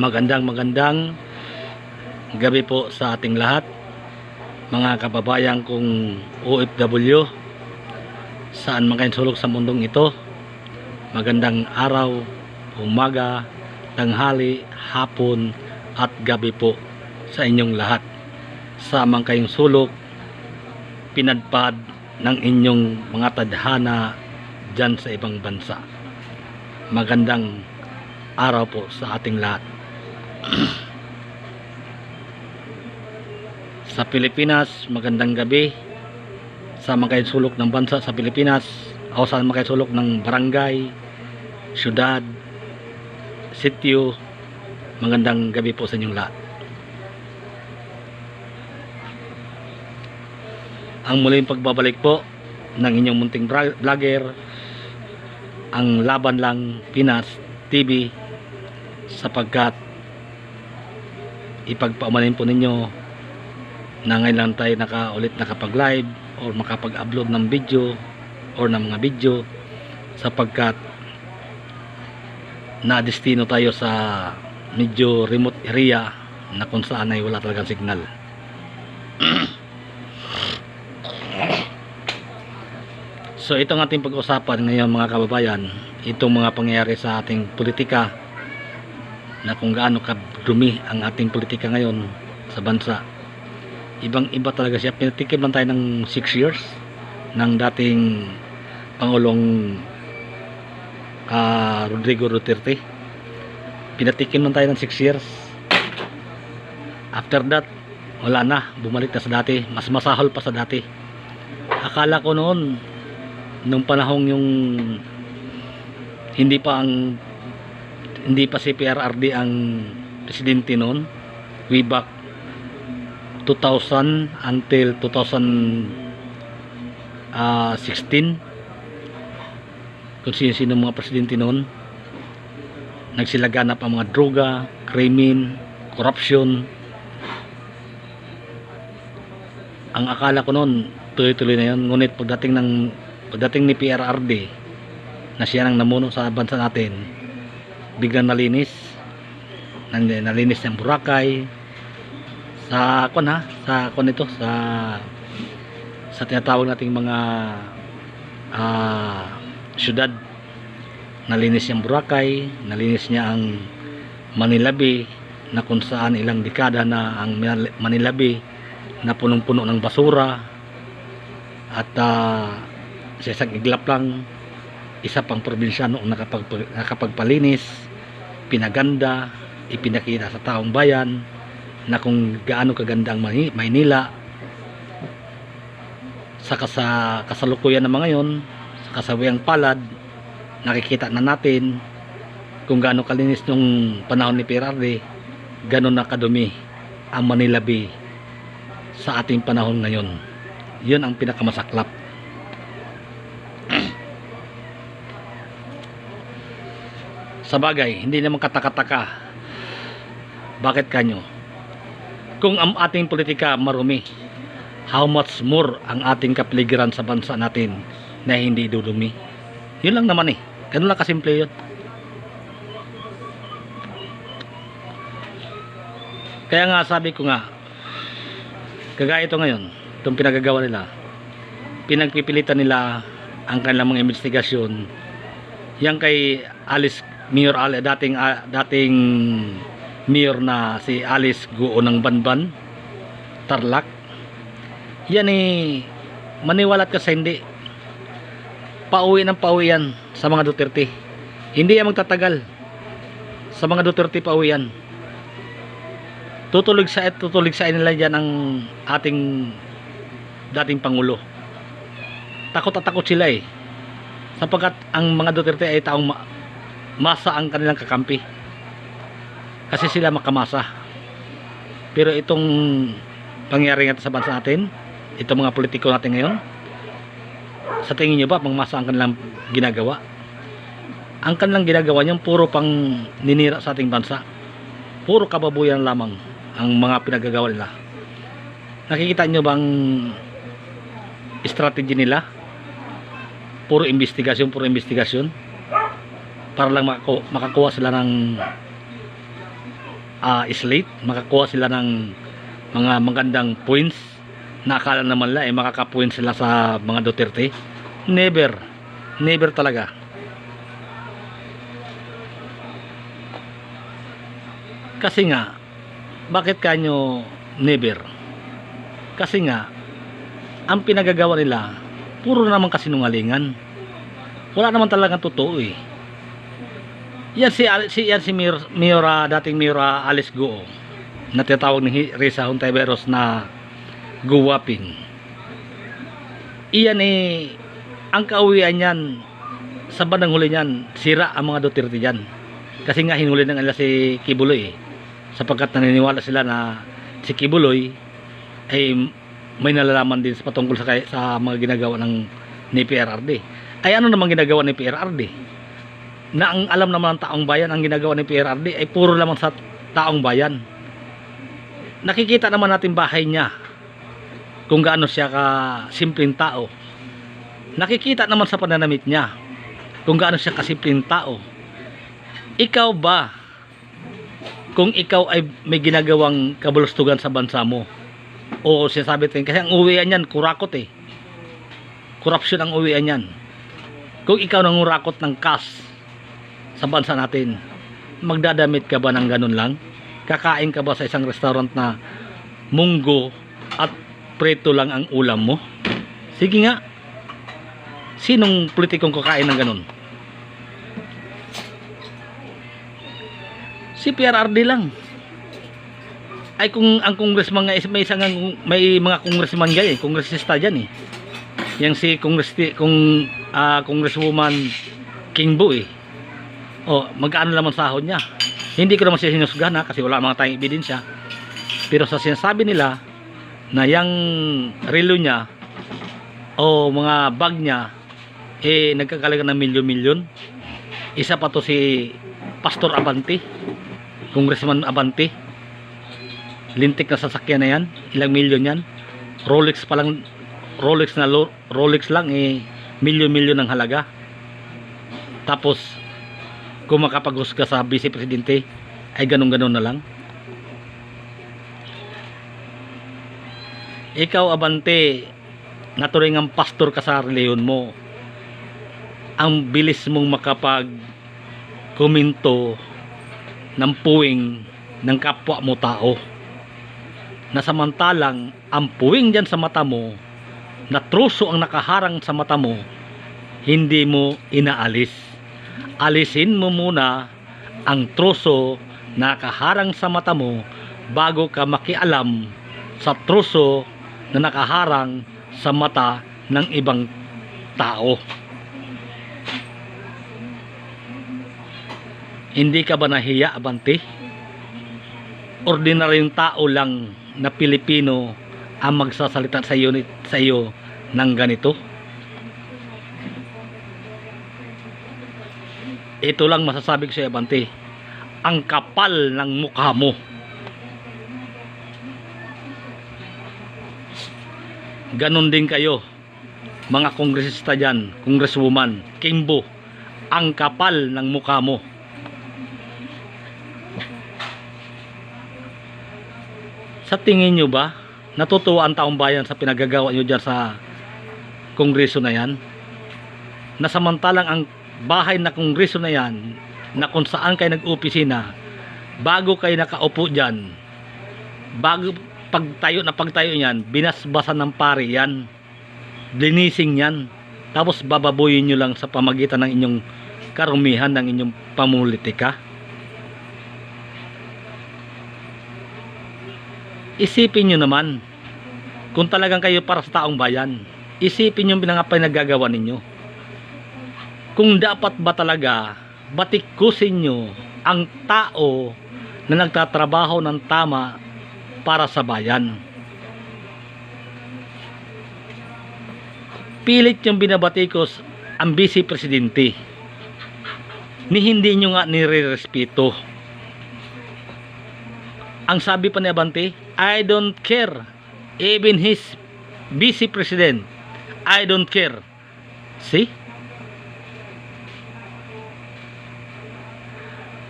Magandang gabi po sa ating lahat, mga kababayan kong OFW, saan man kayo sulok sa mundong ito. Magandang araw, umaga, tanghali, hapon at gabi po sa inyong lahat. Saan man kayong sulok, pinadpad ng inyong mga tadhana dyan sa ibang bansa. Magandang araw po sa ating lahat. Sa Pilipinas, magandang gabi. Sa mga sulok ng bansa sa Pilipinas, o sa mga sulok ng barangay, syudad, sitio, magandang gabi po sa inyong lahat. Ang muling pagbabalik po ng inyong munting vlogger, ang Laban Lang Pinas TV, sapagkat ipagpaumanin po ninyo na ngayon lang tayo ulit nakapag live or makapag-upload ng video or ng mga video, sapagkat na-destino tayo sa medyo remote area na kung saan ay wala talagang signal. So itong ating pag-usapan ngayon, mga kababayan, itong mga pangyayari sa ating politika, na kung gaano kadumi ang ating politika ngayon sa bansa. Ibang iba talaga siya. Pinatikim lang tayo ng 6 years ng dating Pangulong Rodrigo Duterte. Pinatikim lang tayo ng 6 years. After that, wala na, bumalik na sa dati. Mas masahol pa sa dati. Akala ko noon, nung panahong yung hindi pa si PRRD ang presidente noon, way back 2000 until 2016, kung sino mga presidente noon, nagsilaganap ang mga droga, krimen, corruption. Ang akala ko noon tuloy-tuloy na yun, ngunit pagdating ni PRRD na siya nang namuno sa bansa natin, biglang nalinis ng Boracay sa tinatawag nating mga syudad. Nalinis niyang Boracay, nalinis niya ang Manila Bay, na kung saan ilang dekada na ang Manila Bay na punong-puno ng basura, at sa isang iglap lang, isa pang probinsya noong nakapagpalinis, pinaganda, ipinakita sa taong bayan na kung gaano kaganda ang Maynila. Sa kasalukuyan ng mga yon, sa kasawayang palad, nakikita na natin kung gaano kalinis nung panahon ni PRRD, gaano na kadumi ang Manila Bay sa ating panahon ngayon. Yun ang pinakamasaklap. Sa bagay, hindi naman kataka-taka. Bakit kanyo? Kung ang ating politika marumi, how much more ang ating kapaligiran sa bansa natin na hindi dudumi? Yun lang naman eh. Ganun lang kasimple yun. Kaya nga sabi ko nga, kagaya ito ngayon, itong pinagagawa nila, pinagpipilitan nila ang kanilang mga investigasyon. Yang kay Mayor dating mayor na si Alice Guo ng Banban, Tarlac. Yan maniwalat ka sa hindi, pauwi yan sa mga Duterte. Hindi yan magtatagal sa mga Duterte, pauwi yan. Tutulig sa nila dyan ang ating dating Pangulo. Takot at takot sila sapagkat ang mga Duterte ay taong masa ang kanilang kakampi, kasi sila makamasa. Pero itong pangyayari nga sa bansa natin, itong mga politiko natin ngayon, sa tingin nyo ba masa ang kanilang ginagawa? Ang kanilang ginagawa niyan puro pang ninira sa ating bansa, puro kababuyan lamang ang mga pinagagawa nila. Nakikita nyo bang strategy nila? Puro investigasyon para lang makakuha sila ng slate, makakuha sila ng mga magandang points na akala naman nila makaka-points sila sa mga Duterte. Never talaga. Kasi nga, bakit kanyo never? Kasi nga, ang pinagagawa nila puro naman kasinungalingan. Wala naman talagang totoo eh. Yan si dating Mayor Alice Guo, na tinatawag ni Risa Hontiveros na guwaping. Iyan ang kauwian niyan sa bandang huli niyan, sira ang mga Duterte diyan. Kasi nga hinuli na nila si Kibuloy sapagkat naniniwala sila na si Kibuloy ay may nalalaman din sa patungkol sa mga ginagawa ni PRRD. Ay ano naman ginagawa ni PRRD? Na ang alam naman ng taong bayan, ang ginagawa ni PRRD ay puro lamang sa taong bayan. Nakikita naman natin bahay niya, kung gaano siya ka simpleng tao. Nakikita naman sa pananamit niya kung gaano siya ka simpleng tao. Ikaw ba, kung ikaw ay may ginagawang kabulustugan sa bansa mo, o sinasabi natin, kasi ang uwian niyan kurakot eh, korupsyon ang uwian niyan. Kung ikaw nangurakot ng cash sa bansa natin, magdadamit ka ba ng ganun lang? Kakain ka ba sa isang restaurant na munggo at preto lang ang ulam mo? Sige nga, sinong politikong kakain ng ganun? Si PRRD lang. Ay kung ang congressman nga may mga congressman gay, kongresista diyan eh. Yang si congresswoman Kingbo eh. O magkano naman sahod niya? Hindi ko naman siya hinusgahan kasi wala mga tayong ebidensya. Pero sa sinasabi nila na yang relo niya o mga bag niya nagkakalaga ng milyon-milyon. Isa pa to si Pastor Abante, Congressman Abante. Lintik na sasakyan na yan, ilang milyon yan. Rolex pa lang, Rolex lang milyon-milyon ang halaga. Tapos kung makapaghusga sa vice presidente ay ganun-ganun na lang. Ikaw Abante, naturing ang pastor ka sa reliyon mo, ang bilis mong makapag komento ng puwing ng kapwa mo tao, na samantalang ang puwing dyan sa mata mo, na truso ang nakaharang sa mata mo, hindi mo inaalis. Alisin mo muna ang truso na nakaharang sa mata mo bago ka makialam sa truso na nakaharang sa mata ng ibang tao. Hindi ka ba nahiya, Abante? Ordinaryong tao lang na Pilipino ang magsasalita sa iyo ng ganito. Ito lang masasabi ko sa iyo, Abante, ang kapal ng mukha mo. Ganon din kayo mga kongresista dyan, congresswoman Kimbo, ang kapal ng mukha mo. Sa tingin nyo ba natutuwa ang taong bayan sa pinagagawa nyo dyan sa kongreso na yan? Na samantalang ang bahay na kongreso na yan, na kung saan kayo nag-opisina, bago kayo nakaupo dyan, bago pagtayo yan, binasbasan ng pari yan, linising yan, tapos bababoyin nyo lang sa pamagitan ng inyong karumihan ng inyong pamulitika. Isipin nyo naman, kung talagang kayo para sa taong bayan, isipin nyo ang pinagagawa ninyo. Kung dapat ba talaga batikusin nyo ang tao na nagtatrabaho ng tama para sa bayan. Pilit yung binabatikos ang vice presidente, ni hindi nyo nga nire-respeto. Ang sabi pa ni Abante, I don't care, even his vice president, I don't care. See?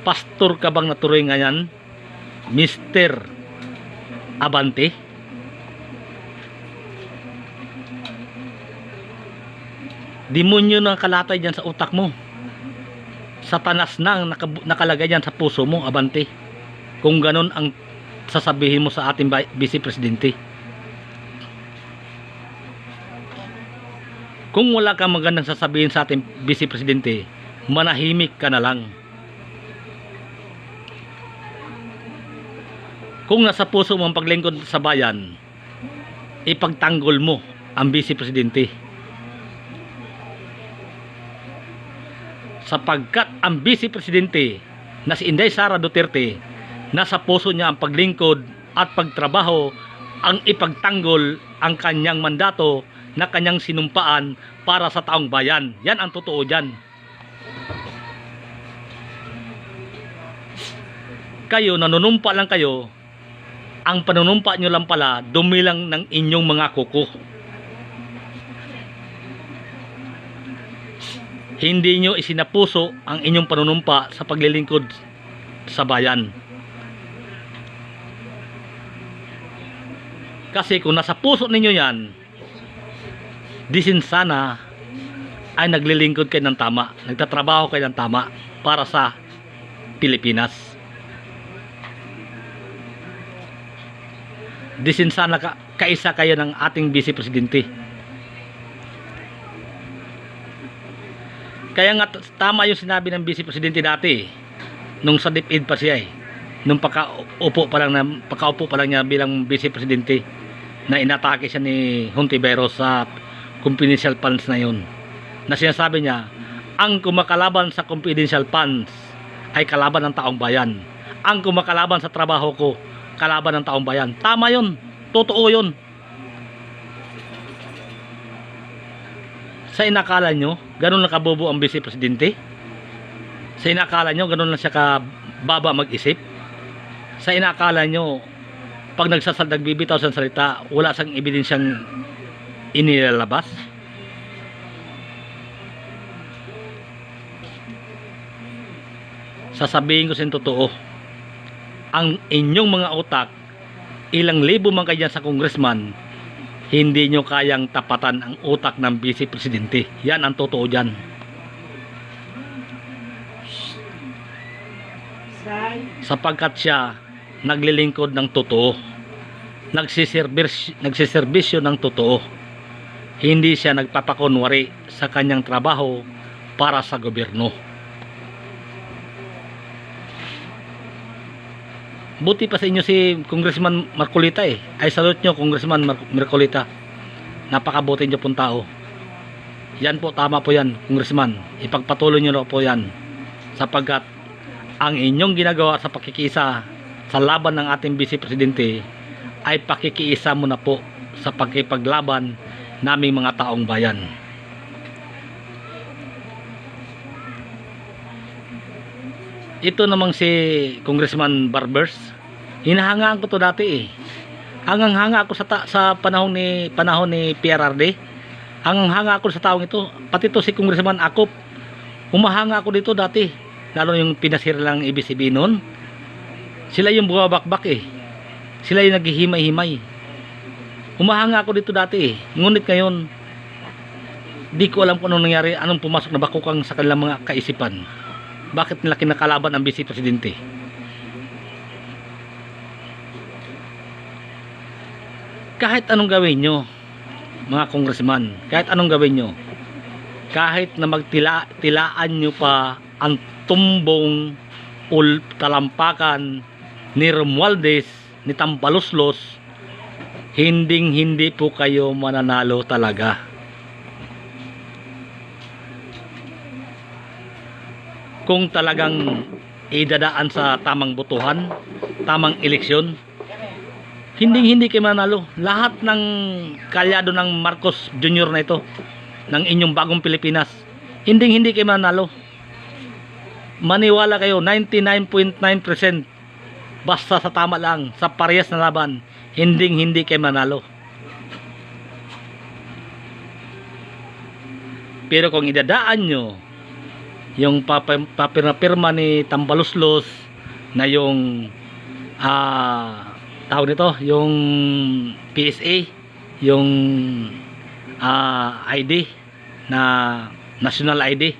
Pastor ka bang natuloy nga yan? Mr. Abante? Demonyo na kalatay dyan sa utak mo. Satanas na ang nakalagay dyan sa puso mo, Abante. Kung ganun ang sasabihin mo sa ating Vice Presidente. Kung wala kang magandang sasabihin sa ating Vice Presidente, manahimik ka na lang. Kung nasa puso mo ang paglingkod sa bayan, ipagtanggol mo ang Vice Presidente. Sapagkat ang Vice Presidente na si Inday Sara Duterte, nasa puso niya ang paglingkod at pagtrabaho, ang ipagtanggol ang kanyang mandato na kanyang sinumpaan para sa taong bayan. Yan ang totoo dyan. Kayo, nanunumpa lang kayo. Ang panunumpa nyo lang pala, dumilang ng inyong mga kuko. Hindi nyo isinapuso ang inyong panunumpa sa paglilingkod sa bayan. Kasi kung nasa puso ninyo yan, disin sana ay naglilingkod kayo ng tama, nagtatrabaho kayo ng tama para sa Pilipinas. Disin sana kaisa kayo ng ating Vice Presidente. Kaya nga tama yung sinabi ng Vice Presidente dati nung sa DepEd pa siya nung pakaupo pa lang niya bilang Vice Presidente, na inatake siya ni Hontiveros sa confidential funds na yun, na sinasabi niya ang kumakalaban sa confidential funds ay kalaban ng taong bayan, ang kumakalaban sa trabaho ko kalaban ng taong bayan. Tama yun, totoo yun. Sa inakala nyo, ganun lang kabobo ang Vice Presidente? Sa inakala nyo, ganun lang siya kababa mag-isip? Sa inakala nyo, pag nagbibitaw sa salita, wala sang ebidensyang inilalabas? Sasabihin ko sa totoo, ang inyong mga utak, ilang libo man kayo sa congressman, hindi nyo kayang tapatan ang utak ng Vice Presidente. Yan ang totoo dyan. Sapagkat siya naglilingkod ng totoo, nagsiservisyo ng totoo. Hindi siya nagpapakunwari sa kanyang trabaho para sa gobyerno. Buti pa sa inyo si Congressman Marcolita ay salute nyo, Congressman Marcolita. Napakabuti nyo pong tao. Yan po, tama po yan, Congressman. Ipagpatuloy nyo na po yan. Sapagkat ang inyong ginagawa sa pakikiisa sa laban ng ating Vice Presidente ay pakikiisa mo na po sa pagkipaglaban naming mga taong bayan. Ito namang si Congressman Barbers, hinahangaan ko to dati Hangang-hanga ako sa panahon ni PRRD. Hangang-hanga ako sa taong ito. Pati to si Congressman Akop. Humahanga ako dito dati. Lalo yung pinasira lang ABCB noon. Sila yung bumabakbak Sila yung naghihimay-himay. Humahanga ako dito dati Ngunit ngayon, di ko alam kung anong nangyari, anong pumasok na bakukang sa kanilang mga kaisipan. Bakit nila kinakalaban ang Vice Presidente? Kahit anong gawin nyo, mga congressman, kahit anong gawin nyo, kahit na magtilaan nyo pa ang tumbong o talampakan ni Romualdez, ni Tambaloslos, hindi po kayo mananalo talaga. Kung talagang idadaan sa tamang botohan, tamang eleksyon, hindi kayo manalo. Lahat ng kalyado ng Marcos Jr. na ito, ng inyong bagong Pilipinas, hindi kayo manalo. Maniwala kayo, 99.9%, basta sa tama lang, sa parehas na laban, hindi kayo manalo. Pero kung idadaan nyo yung papirma ni Tambaloslos na yung tawag nito, yung PSA, yung ID na national ID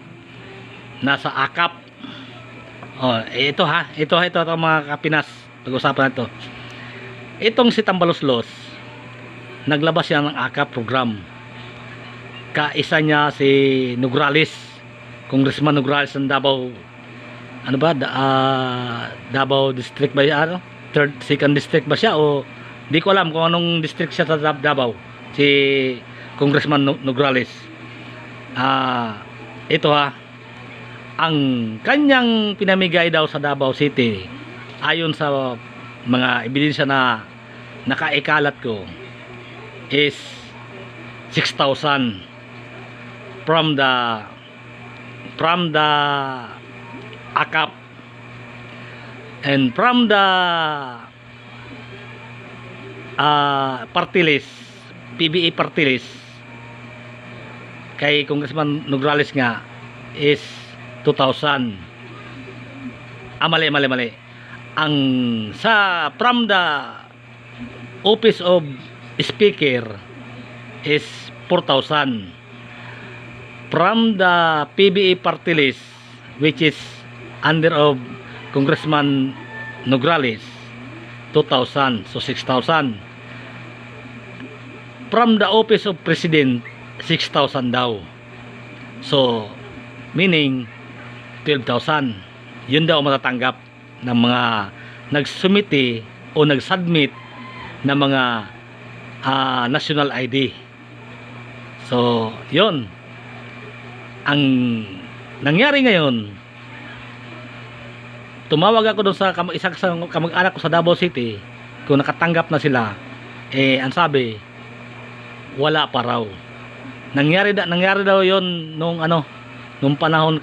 nasa AKAP. Ito mga Kapinas, pag-usapan na ito. Itong si Tambaloslos, naglabas siya ng AKAP program. Kaisa niya si Nograles, Congressman Nograles ng Davao, ano ba, Davao district ba siya, second district ba siya, o di ko alam kung anong district siya sa Davao, si Congressman Nograles. Ito ang kanyang pinamigay daw sa Davao City, ayon sa mga ebidensya na nakaikalat ko, is 6,000 from the AKAP, and from the party list, PBA party list kay Congressman Nograles nga is 2,000. Mali. Ang from the office of speaker is 4,000. From the PBA party list, which is under of Congressman Nograles, 2,000, so 6,000. From the office of President, 6,000 daw. So meaning 12,000. Yun daw matatanggap ng mga nagsumiti o nagsubmit ng mga national ID. So yun ang nangyari ngayon. Tumawag ako doon sa isang kamag-anak ko sa Davao City kung nakatanggap na sila. Ang sabi, wala pa raw. Nangyari daw yon nung panahon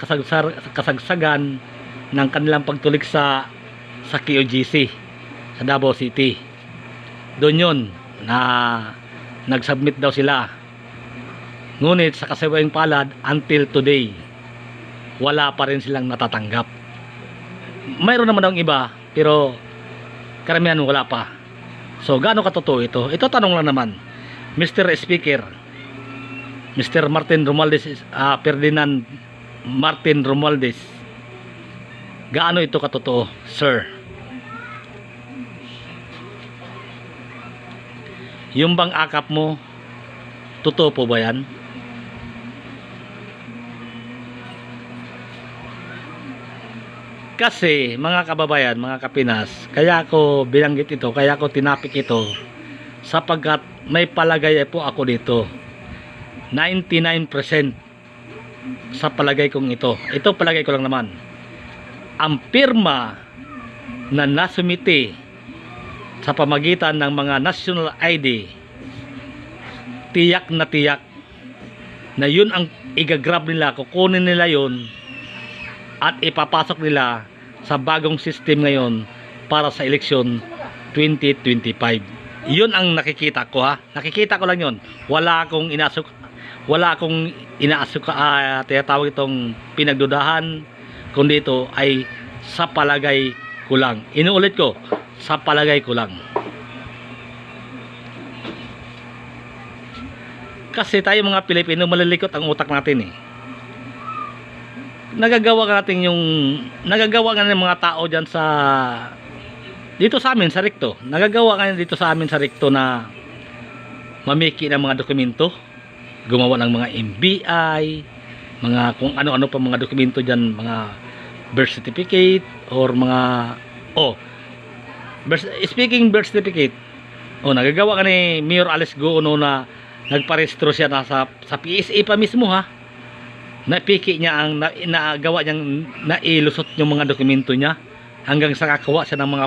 kasagsagan ng kanilang pagtulik sa QGC sa Davao City. Doon yon na nagsubmit daw sila. Ngunit sa kasawayang palad, until today, wala pa rin silang natatanggap. Mayroon naman daw iba, pero karamihan wala pa. So gaano katotoo ito? Ito tanong lang naman, Mr. Speaker, Mr. Martin Romualdez, Ferdinand Martin Romualdez, gaano ito katotoo, sir? Yung bang AKAP mo, totoo po ba yan? Kasi mga kababayan, mga Kapinas, kaya ako binanggit ito, kaya ako tinapik ito, sapagkat may palagay po ako dito. 99% sa palagay kong ito. Ito palagay ko lang naman. Ang pirma na nasumiti sa pamagitan ng mga national ID, tiyak na yun ang igagrab nila, kukunin nila yun at ipapasok nila sa bagong system ngayon para sa eleksyon 2025. Yun ang nakikita ko, nakikita ko lang yun. Wala akong tinatawag itong pinagdudahan, kundi ito ay sa palagay ko lang. Inuulit ko, sa palagay ko lang. Kasi tayo mga Pilipino, malilikot ang utak natin nagagawa nga ng mga tao dyan dito sa amin sa Recto. Nagagawa nga dito sa amin sa Recto na mamiki ng mga dokumento, gumawa ng mga MBI, mga kung ano-ano pa mga dokumento dyan, mga birth certificate or mga speaking birth certificate. Nagagawa ka ni Mayor Alice Go na nagparehistro siya sa PSA pa mismo napiki niya ang nagawa niyang nailusot yung mga dokumento niya hanggang sa kakawa siya ng mga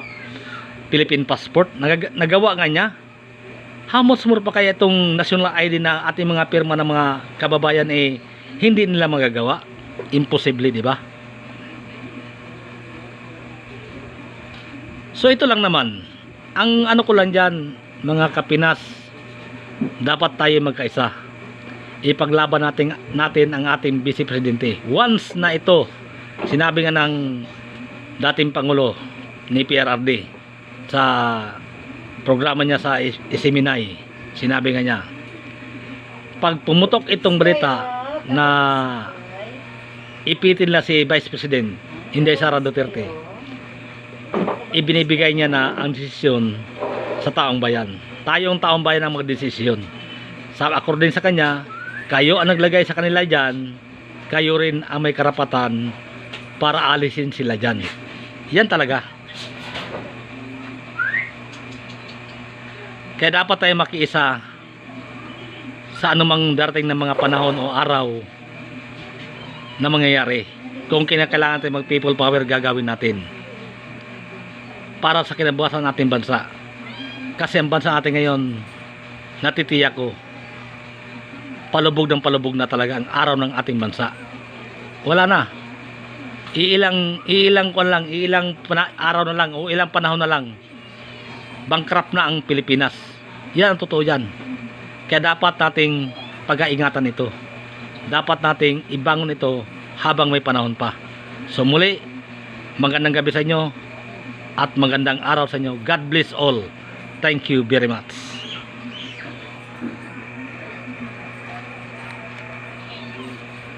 Philippine passport. Nagawa nga niya. How much more pa kaya itong national ID na ating mga pirma ng mga kababayan hindi nila magagawa? Imposible, di ba? So ito lang naman. Ang ano ko lang dyan, mga Kapinas, dapat tayo magkaisa. Ipaglaban natin ang ating Vice Presidente. Once na ito, sinabi nga ng dating Pangulo ni PRRD, sa programa niya sa Isiminay, sinabi nga niya, pag pumutok itong balita na ipitin na si Vice President Inday Sara Duterte, ibinibigay niya na ang desisyon sa taong bayan. Tayong taong bayan ang magdesisyon. Sa according sa kanya, kayo ang naglagay sa kanila dyan, kayo rin ang may karapatan para alisin sila dyan. Yan talaga. Kaya dapat tayo makiisa sa anumang darating na mga panahon o araw na mangyayari. Kung kinakailangan tayo mag people power, gagawin natin para sa kinabukasan natin bansa. Kasi ang bansa natin ngayon, natitiyak ko, palubog na talaga ang araw ng ating bansa. Wala na. Ilang araw na lang o ilang panahon na lang, bankrupt na ang Pilipinas. Yan ang totoo yan. Kaya dapat nating pag-aingatan ito. Dapat nating ibangon ito habang may panahon pa. So muli, magandang gabi sa inyo at magandang araw sa inyo. God bless all. Thank you very much.